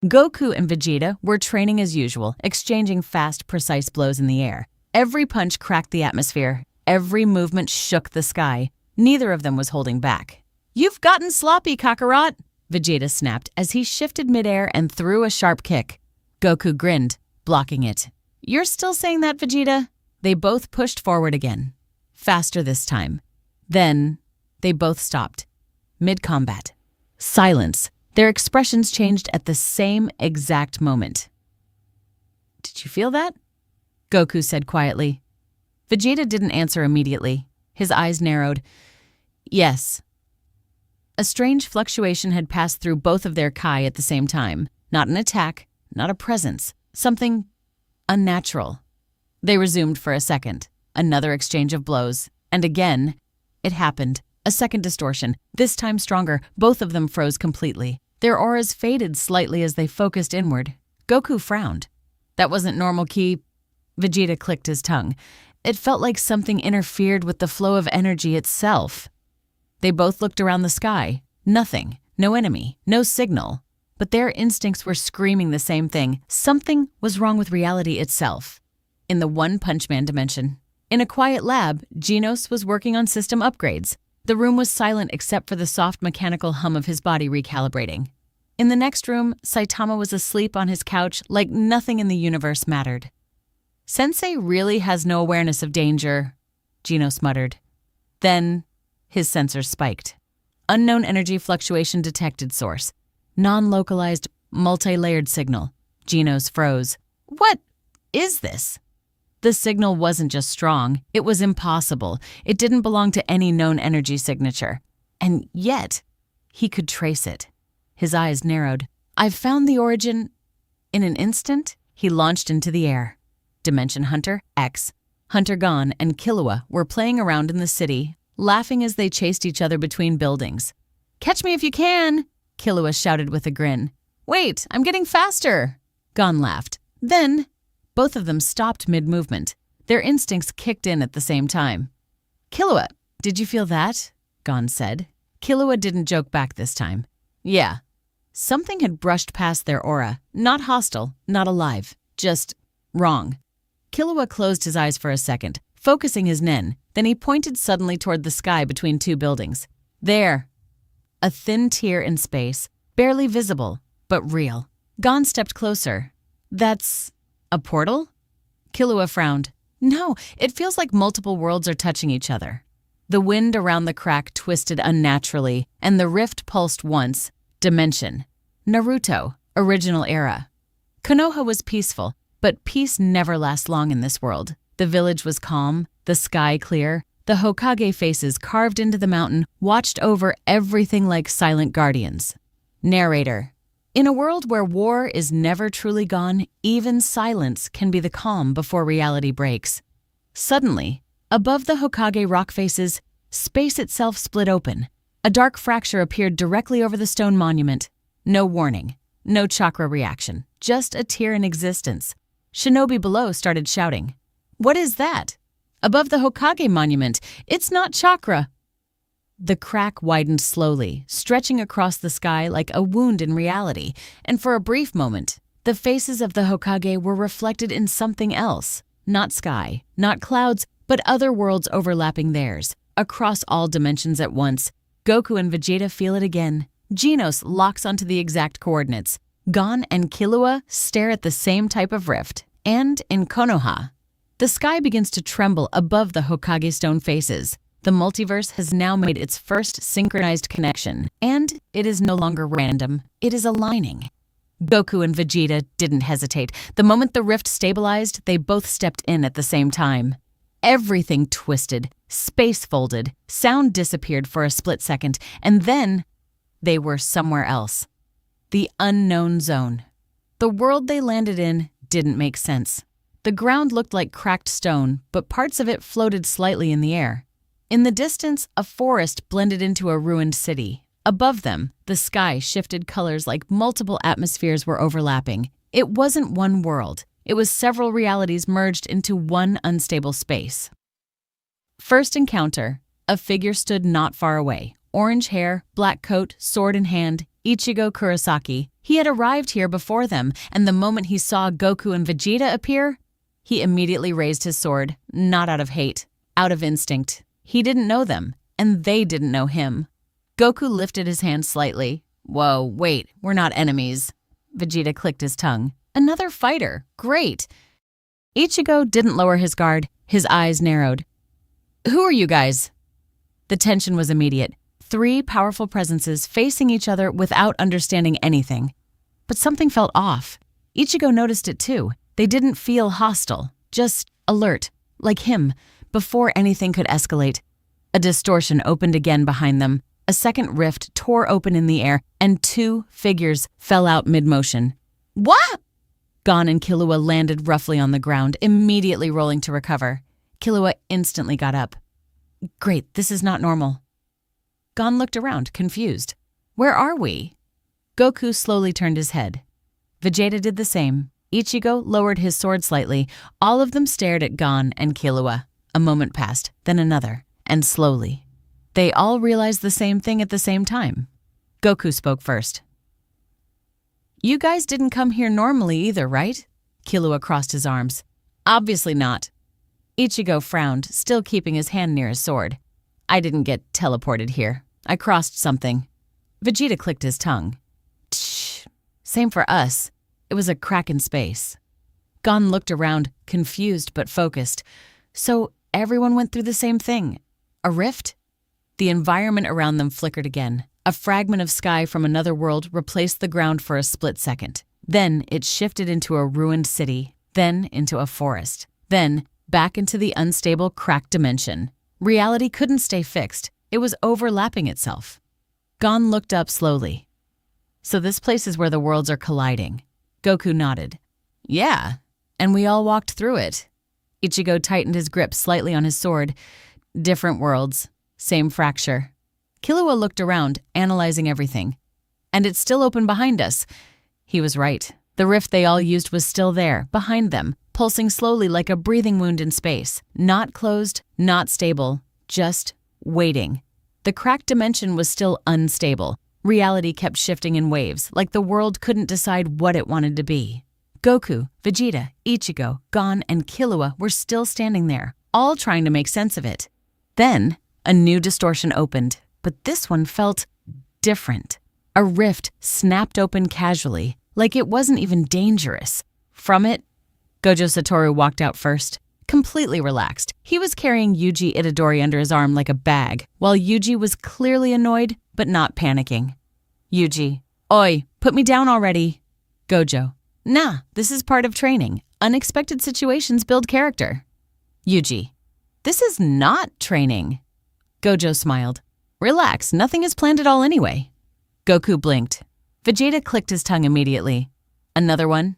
Goku and Vegeta were training as usual, exchanging fast, precise blows in the air. Every punch cracked the atmosphere. Every movement shook the sky. Neither of them was holding back. "You've gotten sloppy, Kakarot!" Vegeta snapped as he shifted midair and threw a sharp kick. Goku grinned, blocking it. "You're still saying that, Vegeta?" They both pushed forward again. Faster this time. Then, they both stopped. Mid-combat. Silence. Their expressions changed at the same exact moment. "Did you feel that?" Goku said quietly. Vegeta didn't answer immediately. His eyes narrowed. "Yes." A strange fluctuation had passed through both of their Kai at the same time. Not an attack, not a presence. Something unnatural. They resumed for a second. Another exchange of blows. And again, it happened. A second distortion. This time stronger. Both of them froze completely. Their auras faded slightly as they focused inward. Goku frowned. "That wasn't normal, Ki." Vegeta clicked his tongue. It felt like something interfered with the flow of energy itself. They both looked around the sky. Nothing. No enemy. No signal. But their instincts were screaming the same thing. Something was wrong with reality itself. In the One Punch Man dimension. In a quiet lab, Genos was working on system upgrades. The room was silent except for the soft mechanical hum of his body recalibrating. In the next room, Saitama was asleep on his couch like nothing in the universe mattered. "Sensei really has no awareness of danger," Genos muttered. Then, his sensors spiked. Unknown energy fluctuation detected source. Non-localized, multi-layered signal. Genos froze. "What is this?" The signal wasn't just strong, it was impossible. It didn't belong to any known energy signature. And yet, he could trace it. His eyes narrowed. "I've found the origin." In an instant, he launched into the air. Dimension Hunter, X, Hunter Gon, and Killua were playing around in the city, laughing as they chased each other between buildings. "Catch me if you can," Killua shouted with a grin. "Wait, I'm getting faster." Gon laughed. Then, both of them stopped mid-movement. Their instincts kicked in at the same time. "Killua, did you feel that?" Gon said. Killua didn't joke back this time. "Yeah." Something had brushed past their aura. Not hostile, not alive. Just wrong. Killua closed his eyes for a second, focusing his nen. Then he pointed suddenly toward the sky between two buildings. "There." A thin tear in space, barely visible, but real. Gon stepped closer. "That's a portal?" Killua frowned. "No, it feels like multiple worlds are touching each other." The wind around the crack twisted unnaturally, and the rift pulsed once. Dimension. Naruto, original era. Konoha was peaceful, but peace never lasts long in this world. The village was calm, the sky clear. The Hokage faces carved into the mountain watched over everything like silent guardians. Narrator. In a world where war is never truly gone, even silence can be the calm before reality breaks. Suddenly, above the Hokage rock faces, space itself split open. A dark fracture appeared directly over the stone monument. No warning, no chakra reaction, just a tear in existence. Shinobi below started shouting. "What is that?" "Above the Hokage monument. It's not chakra." The crack widened slowly, stretching across the sky like a wound in reality, and for a brief moment, the faces of the Hokage were reflected in something else. Not sky, not clouds, but other worlds overlapping theirs. Across all dimensions at once, Goku and Vegeta feel it again. Genos locks onto the exact coordinates. Gon and Killua stare at the same type of rift. And in Konoha, the sky begins to tremble above the Hokage stone faces. The multiverse has now made its first synchronized connection, and it is no longer random. It is aligning. Goku and Vegeta didn't hesitate. The moment the rift stabilized, they both stepped in at the same time. Everything twisted, space folded, sound disappeared for a split second, and then they were somewhere else. The unknown zone. The world they landed in didn't make sense. The ground looked like cracked stone, but parts of it floated slightly in the air. In the distance, a forest blended into a ruined city. Above them, the sky shifted colors like multiple atmospheres were overlapping. It wasn't one world. It was several realities merged into one unstable space. First encounter. A figure stood not far away. Orange hair, black coat, sword in hand, Ichigo Kurosaki. He had arrived here before them, and the moment he saw Goku and Vegeta appear, he immediately raised his sword, not out of hate, out of instinct. He didn't know them, and they didn't know him. Goku lifted his hand slightly. Whoa, wait, we're not enemies. Vegeta clicked his tongue. Another fighter, great. Ichigo didn't lower his guard. His eyes narrowed. Who are you guys? The tension was immediate. 3 powerful presences facing each other without understanding anything. But something felt off. Ichigo noticed it too. They didn't feel hostile, just alert, like him, before anything could escalate. A distortion opened again behind them. A second rift tore open in the air, and 2 figures fell out mid-motion. What? Gon and Killua landed roughly on the ground, immediately rolling to recover. Killua instantly got up. Great, this is not normal. Gon looked around, confused. Where are we? Goku slowly turned his head. Vegeta did the same. Ichigo lowered his sword slightly. All of them stared at Gon and Killua. A moment passed, then another, and slowly. They all realized the same thing at the same time. Goku spoke first. You guys didn't come here normally either, right? Killua crossed his arms. Obviously not. Ichigo frowned, still keeping his hand near his sword. I didn't get teleported here. I crossed something. Vegeta clicked his tongue. Tsh, same for us. It was a crack in space. Gon looked around, confused but focused. So everyone went through the same thing. A rift? The environment around them flickered again. A fragment of sky from another world replaced the ground for a split second. Then it shifted into a ruined city, then into a forest, then back into the unstable cracked dimension. Reality couldn't stay fixed. It was overlapping itself. Gon looked up slowly. So this place is where the worlds are colliding. Goku nodded. Yeah, and we all walked through it. Ichigo tightened his grip slightly on his sword. Different worlds, same fracture. Killua looked around, analyzing everything. And it's still open behind us. He was right. The rift they all used was still there, behind them, pulsing slowly like a breathing wound in space. Not closed, not stable, just waiting. The cracked dimension was still unstable. Reality kept shifting in waves, like the world couldn't decide what it wanted to be. Goku, Vegeta, Ichigo, Gon, and Killua were still standing there, all trying to make sense of it. Then, a new distortion opened, but this one felt different. A rift snapped open casually, like it wasn't even dangerous. From it, Gojo Satoru walked out first, completely relaxed. He was carrying Yuji Itadori under his arm like a bag, while Yuji was clearly annoyed, but not panicking. Yuji, oi, put me down already. Gojo, nah, this is part of training. Unexpected situations build character. Yuji, this is not training. Gojo smiled. Relax, nothing is planned at all anyway. Goku blinked. Vegeta clicked his tongue immediately. Another one?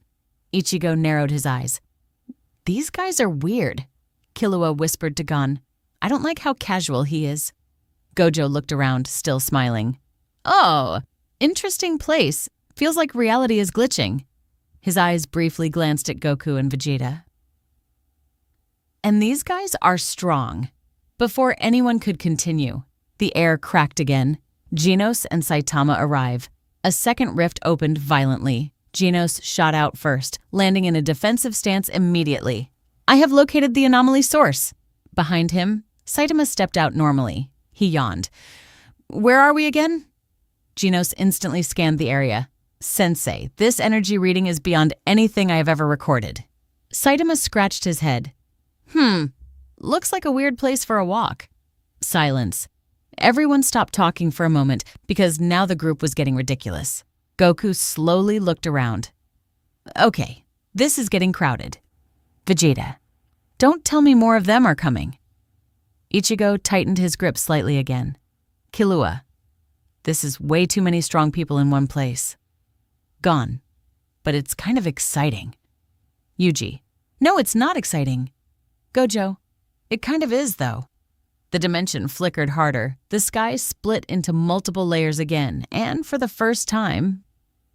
Ichigo narrowed his eyes. These guys are weird. Killua whispered to Gon. I don't like how casual he is. Gojo looked around, still smiling. Oh, interesting place. Feels like reality is glitching. His eyes briefly glanced at Goku and Vegeta. And these guys are strong. Before anyone could continue, the air cracked again. Genos and Saitama arrive. A second rift opened violently. Genos shot out first, landing in a defensive stance immediately. I have located the anomaly source. Behind him, Saitama stepped out normally. He yawned. Where are we again? Genos instantly scanned the area. Sensei, this energy reading is beyond anything I have ever recorded. Saitama scratched his head. Looks like a weird place for a walk. Silence. Everyone stopped talking for a moment because now the group was getting ridiculous. Goku slowly looked around. Okay, this is getting crowded. Vegeta, don't tell me more of them are coming. Ichigo tightened his grip slightly again. Killua, this is way too many strong people in one place. Gon, but it's kind of exciting. Yuji, no, it's not exciting. Gojo, it kind of is though. The dimension flickered harder. The sky split into multiple layers again, and for the first time,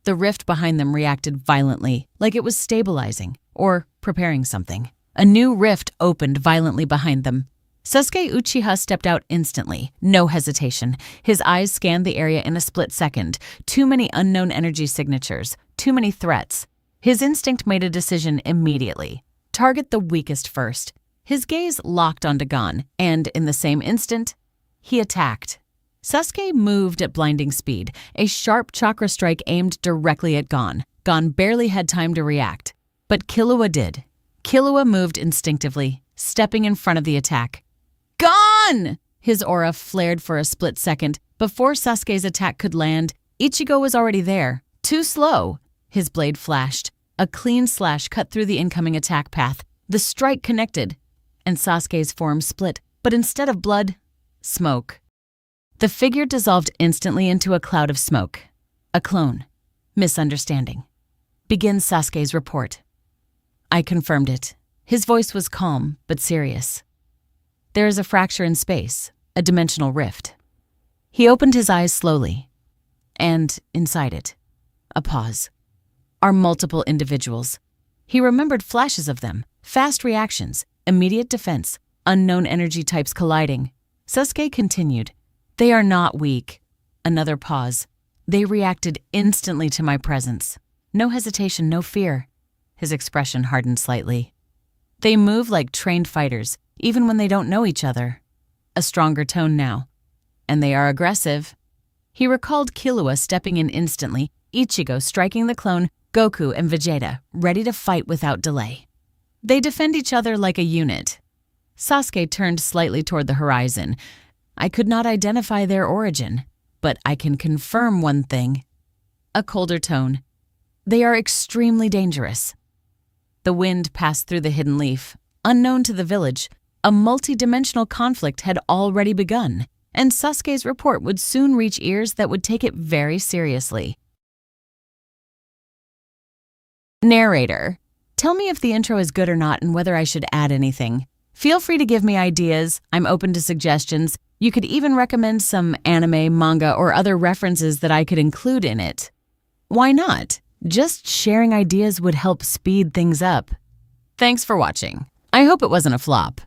the rift behind them reacted violently, like it was stabilizing or preparing something. A new rift opened violently behind them. Sasuke Uchiha stepped out instantly, no hesitation. His eyes scanned the area in a split second. Too many unknown energy signatures, too many threats. His instinct made a decision immediately. Target the weakest first. His gaze locked onto Gon, and in the same instant, he attacked. Sasuke moved at blinding speed, a sharp chakra strike aimed directly at Gon. Gon barely had time to react, but Killua did. Killua moved instinctively, stepping in front of the attack. Gon! His aura flared for a split second. Before Sasuke's attack could land, Ichigo was already there. Too slow. His blade flashed. A clean slash cut through the incoming attack path. The strike connected, and Sasuke's form split, but instead of blood, smoke. The figure dissolved instantly into a cloud of smoke. A clone. Misunderstanding. Begins Sasuke's report. I confirmed it. His voice was calm, but serious. There is a fracture in space, a dimensional rift. He opened his eyes slowly, and inside it, a pause. Are multiple individuals. He remembered flashes of them, fast reactions, immediate defense, unknown energy types colliding. Sasuke continued. They are not weak. Another pause. They reacted instantly to my presence. No hesitation, no fear. His expression hardened slightly. They move like trained fighters, even when they don't know each other. A stronger tone now. And they are aggressive. He recalled Killua stepping in instantly, Ichigo striking the clone, Goku and Vegeta, ready to fight without delay. They defend each other like a unit. Sasuke turned slightly toward the horizon. I could not identify their origin, but I can confirm one thing. A colder tone. They are extremely dangerous. The wind passed through the hidden leaf. Unknown to the village, a multi-dimensional conflict had already begun, and Sasuke's report would soon reach ears that would take it very seriously. Narrator, tell me if the intro is good or not and whether I should add anything. Feel free to give me ideas. I'm open to suggestions. You could even recommend some anime, manga, or other references that I could include in it. Why not? Just sharing ideas would help speed things up. Thanks for watching. I hope it wasn't a flop.